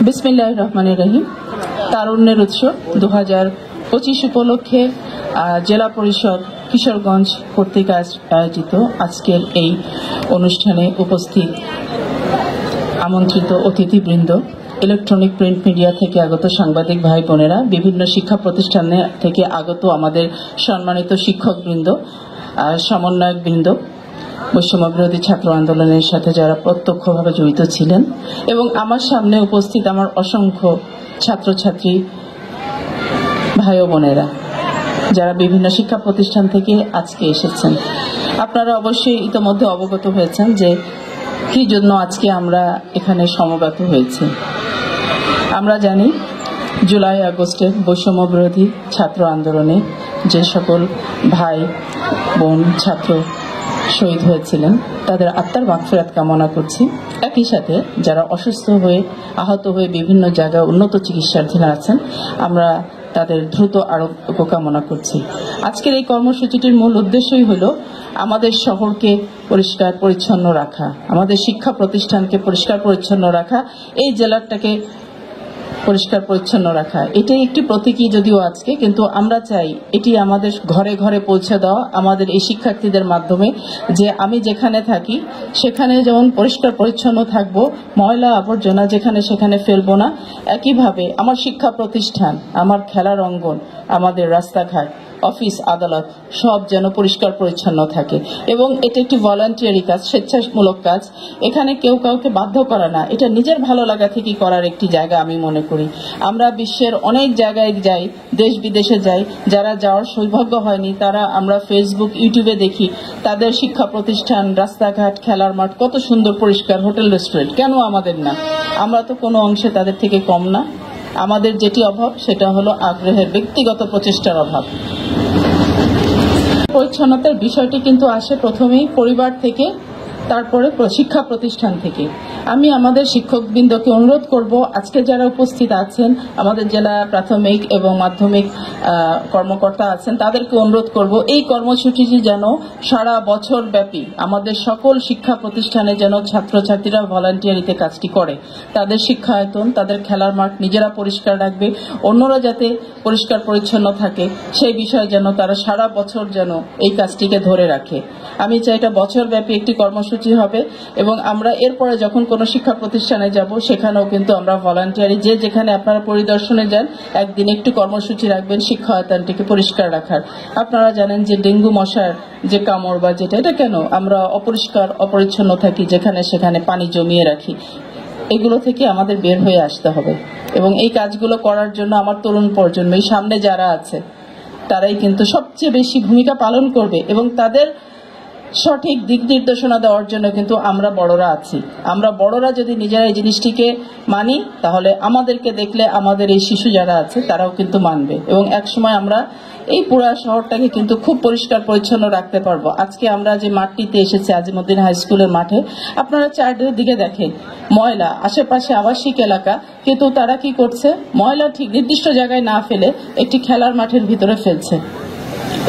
বিসমিল্লাহির রহমানির রহিম। তারুণ্যের উৎসব 2025 উপলক্ষে জেলা পরিষদ কিশোরগঞ্জ কর্তৃক আয়োজিত আজকের এই অনুষ্ঠানে উপস্থিত আমন্ত্রিত অতিথিবৃন্দ, ইলেকট্রনিক প্রিন্ট মিডিয়া থেকে আগত সাংবাদিক ভাই বোনেরা, বিভিন্ন শিক্ষা প্রতিষ্ঠান থেকে আগত আমাদের সম্মানিত শিক্ষকবৃন্দ, সমন্বয়কবৃন্দ, বৈষম্যবিরোধী ছাত্র আন্দোলনের সাথে যারা প্রত্যক্ষভাবে জড়িত ছিলেন এবং আমার সামনে উপস্থিত আমার অসংখ্য ছাত্রছাত্রী ভাই ও বোনেরা যারা বিভিন্ন শিক্ষা প্রতিষ্ঠান থেকে আজকে এসেছেন। আপনারা অবশ্যই ইতিমধ্যে অবগত হয়েছেন যে কি জন্য আজকে আমরা এখানে সমবেত হয়েছি। আমরা জানি জুলাই আগস্টের বৈষম্যবিরোধী ছাত্র আন্দোলনে যে সকল ভাই বোন ছাত্র শহীদ হয়েছিলেন তাদের আত্মার মাগফিরাত কামনা করছি। একই সাথে যারা অসুস্থ হয়ে আহত হয়ে বিভিন্ন জায়গায় উন্নত চিকিৎসাধীন আছেন, আমরা তাদের দ্রুত আরোগ্য কামনা করছি। আজকের এই কর্মসূচিটির মূল উদ্দেশ্যই হলো আমাদের শহরকে পরিষ্কার পরিচ্ছন্ন রাখা, আমাদের শিক্ষা প্রতিষ্ঠানকে পরিষ্কার পরিচ্ছন্ন রাখা, এই জেলাটাকে পরিষ্কার পরিচ্ছন্ন রাখা। এটাই একটি প্রতীকী যদিও আজকে, কিন্তু আমরা চাই এটি আমাদের ঘরে ঘরে পৌঁছে দেওয়া আমাদের এই শিক্ষার্থীদের মাধ্যমে, যে আমি যেখানে থাকি সেখানে যেমন পরিষ্কার পরিচ্ছন্ন থাকবো, ময়লা আবর্জনা যেখানে সেখানে ফেলবো না। একইভাবে আমার শিক্ষা প্রতিষ্ঠান, আমার খেলার অঙ্গন, আমাদের রাস্তাঘাট, অফিস আদালত সব যেন পরিষ্কার পরিচ্ছন্ন থাকে। এবং এটা একটি ভলান্টিয়ারি কাজ, স্বেচ্ছামূলক কাজ। এখানে কেউ কাউকে বাধ্য করা না, এটা নিজের ভালো লাগা থেকে করার একটি জায়গা আমি মনে করি। আমরা বিশ্বের অনেক জায়গায় যাই, দেশ বিদেশে যাই, যারা যাওয়ার সৌভাগ্য হয়নি তারা আমরা ফেসবুক ইউটিউবে দেখি তাদের শিক্ষা প্রতিষ্ঠান, রাস্তাঘাট, খেলার মাঠ কত সুন্দর পরিষ্কার, হোটেল রেস্টুরেন্ট। কেন আমাদের না? আমরা তো কোনো অংশে তাদের থেকে কম না। আমাদের যেটি অভাব সেটা হলো আগ্রহের, ব্যক্তিগত প্রচেষ্টার অভাব। পরিচ্ছন্নতার বিষয়টি কিন্তু আসে প্রথমেই পরিবার থেকে, তারপরে শিক্ষা প্রতিষ্ঠান থেকে। আমি আমাদের শিক্ষকবৃন্দকে অনুরোধ করব, আজকে যারা উপস্থিত আছেন আমাদের জেলা প্রাথমিক এবং মাধ্যমিক কর্মকর্তা আছেন, তাদেরকে অনুরোধ করব এই কর্মসূচিটি যেন সারা বছর ব্যাপী আমাদের সকল শিক্ষা প্রতিষ্ঠানে যেন ছাত্রছাত্রীরা ভলান্টিয়ারিতে কাজটি করে। তাদের শিক্ষায়তন, তাদের খেলার মাঠ নিজেরা পরিষ্কার রাখবে, অন্যরা যাতে পরিষ্কার পরিচ্ছন্ন থাকে সেই বিষয়ে যেন তারা সারা বছর যেন এই কাজটিকে ধরে রাখে। আমি চাই এটা বছরব্যাপী একটি কর্মসূচি হবে এবং আমরা এরপরে যখন কোনো শিক্ষা প্রতিষ্ঠানে যাব সেখানেও কিন্তু আমরা ভলান্টিয়ারি, যে যেখানে আপনারা পরিদর্শনে যান একদিন একটু কর্মসূচি রাখবেন শিক্ষায়তনটিকে পরিষ্কার রাখার। আপনারা জানেন যে ডেঙ্গু মশার যে কামড় বা যেটা, এটা কেন আমরা অপরিষ্কার অপরিচ্ছন্ন থাকি, যেখানে সেখানে পানি জমিয়ে রাখি। এগুলো থেকে আমাদের বের হয়ে আসতে হবে এবং এই কাজগুলো করার জন্য আমার তরুণ প্রজন্ম, এই সামনে যারা আছে তারাই কিন্তু সবচেয়ে বেশি ভূমিকা পালন করবে এবং তাদের সঠিক দিক নির্দেশনা দেওয়ার জন্য কিন্তু আমরা বড়রা আছি। আমরা বড়রা যদি নিজেরা এই জিনিসটিকে মানি তাহলে আমাদেরকে দেখলে আমাদের এই শিশু যারা আছে তারাও কিন্তু মানবে এবং একসময় আমরা এই পুরা শহরটাকে কিন্তু খুব পরিষ্কার পরিচ্ছন্ন রাখতে পারবো। আজকে আমরা যে মাঠটিতে এসেছি আজিমউদ্দিন হাই স্কুলের মাঠে, আপনারা চারদিকে দেখেন ময়লা, আশেপাশে আবাসিক এলাকা, কিন্তু তারা কি করছে? ময়লা ঠিক নির্দিষ্ট জায়গায় না ফেলে একটি খেলার মাঠের ভিতরে ফেলছে।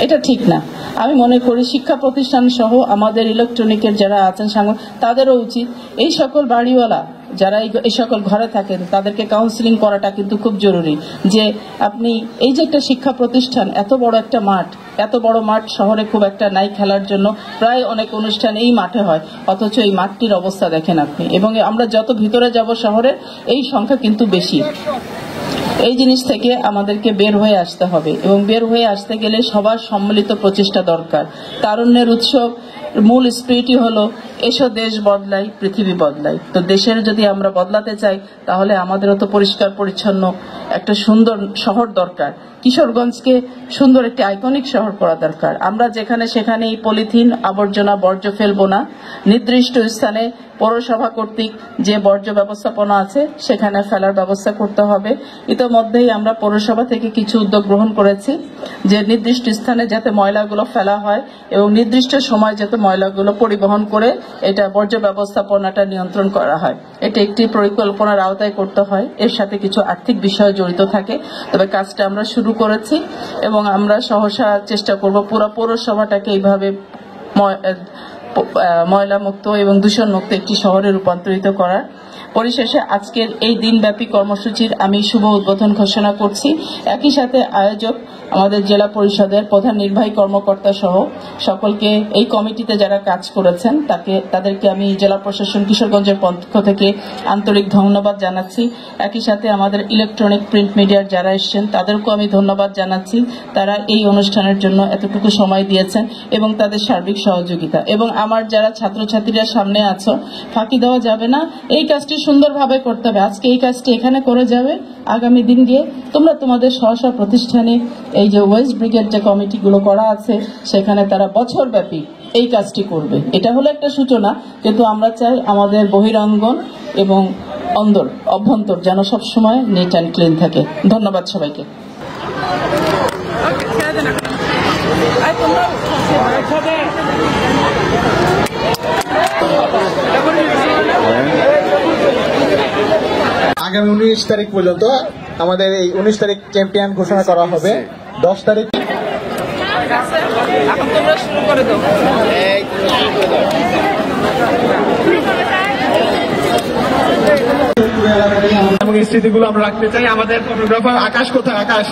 এটা ঠিক না। আমি মনে করি শিক্ষা প্রতিষ্ঠান সহ আমাদের ইলেকট্রনিকের যারা আছেন তাদেরও উচিত এই সকল বাড়িওয়ালা যারা এই সকল ঘরে থাকেন তাদেরকে কাউন্সিলিং করাটা কিন্তু খুব জরুরি, যে আপনি এই যে একটা শিক্ষা প্রতিষ্ঠান, এত বড় একটা মাঠ, এত বড় মাঠ শহরে খুব একটা নাই খেলার জন্য, প্রায় অনেক অনুষ্ঠান এই মাঠে হয়, অথচ এই মাঠটির অবস্থা দেখেন আপনি। এবং আমরা যত ভিতরে যাব শহরে এই সংখ্যা কিন্তু বেশি। এই জিনিস থেকে আমাদেরকে বের হয়ে আসতে হবে এবং বের হয়ে আসতে গেলে সবার সম্মিলিত প্রচেষ্টা দরকার। তারুণ্যের উৎসব মূল স্পিরিটই হলো এসো দেশ বদলাই পৃথিবী বদলাই। তো দেশের যদি আমরা বদলাতে চাই তাহলে আমাদেরও তো পরিষ্কার পরিচ্ছন্ন একটা সুন্দর শহর দরকার। কিশোরগঞ্জকে সুন্দর একটি আইকনিক শহর করা দরকার। আমরা যেখানে সেখানে এই পলিথিন আবর্জনা বর্জ্য ফেলবো না, নির্দিষ্ট স্থানে পৌরসভা কর্তৃক যে বর্জ্য ব্যবস্থাপনা আছে সেখানে ফেলার ব্যবস্থা করতে হবে। ইতোমধ্যেই আমরা পৌরসভা থেকে কিছু উদ্যোগ গ্রহণ করেছি যে নির্দিষ্ট স্থানে যাতে ময়লাগুলো ফেলা হয় এবং নির্দিষ্ট সময় যাতে ময়লাগুলো পরিবহন করে এটা বর্জ্য ব্যবস্থাপনাটা নিয়ন্ত্রণ করা হয়। এটা একটি পরিকল্পনার আওতায় করতে হয়, এর সাথে কিছু আর্থিক বিষয় জড়িত থাকে। তবে কাজটা আমরা শুরু করেছি এবং আমরা সহসা চেষ্টা করব পুরো পৌরসভাটাকে এইভাবে ময়লা মুক্ত এবং দূষণ মুক্ত একটি শহরে রূপান্তরিত করার। পরিশেষে আজকের এই দিনব্যাপী কর্মসূচির আমি শুভ উদ্বোধন ঘোষণা করছি। একই সাথে আয়োজক আমাদের জেলা পরিষদের প্রধান নির্বাহী কর্মকর্তা সহ সকলকে, এই কমিটিতে যারা কাজ করেছেন তাদেরকে আমি জেলা প্রশাসন কিশোরগঞ্জের পক্ষ থেকে আন্তরিক ধন্যবাদ জানাচ্ছি। একই সাথে আমাদের ইলেকট্রনিক প্রিন্ট মিডিয়ার যারা এসেছেন তাদেরকেও আমি ধন্যবাদ জানাচ্ছি। তারা এই অনুষ্ঠানের জন্য এতটুকু সময় দিয়েছেন এবং তাদের সার্বিক সহযোগিতা। এবং আমার যারা ছাত্রছাত্রীরা সামনে আছো, ফাঁকি দেওয়া যাবে না, এই কাজটি সুন্দরভাবে করতে হবে। আজকে এই কাজটি এখানে করে যাবে, আগামী দিন গিয়ে তোমরা তোমাদের স্ব প্রতিষ্ঠানে এই যে ওয়েস্ট ব্রিগেড যে কমিটিগুলো করা আছে সেখানে তারা বছরব্যাপী এই কাজটি করবে। এটা হলো একটা সূচনা, কিন্তু আমরা চাই আমাদের বহিরাঙ্গন এবং অভ্যন্তর যেন সবসময় নিট অ্যান্ড ক্লিন থাকে। ধন্যবাদ সবাইকে। আগামী 19 তারিখ পর্যন্ত আমাদের এই 19 তারিখ চ্যাম্পিয়ন ঘোষণা করা হবে। 10 তারিখ এবং এই স্মৃতিগুলো আমরা রাখতে চাই। আমাদের ফটোগ্রাফার আকাশ কোথায়? আকাশ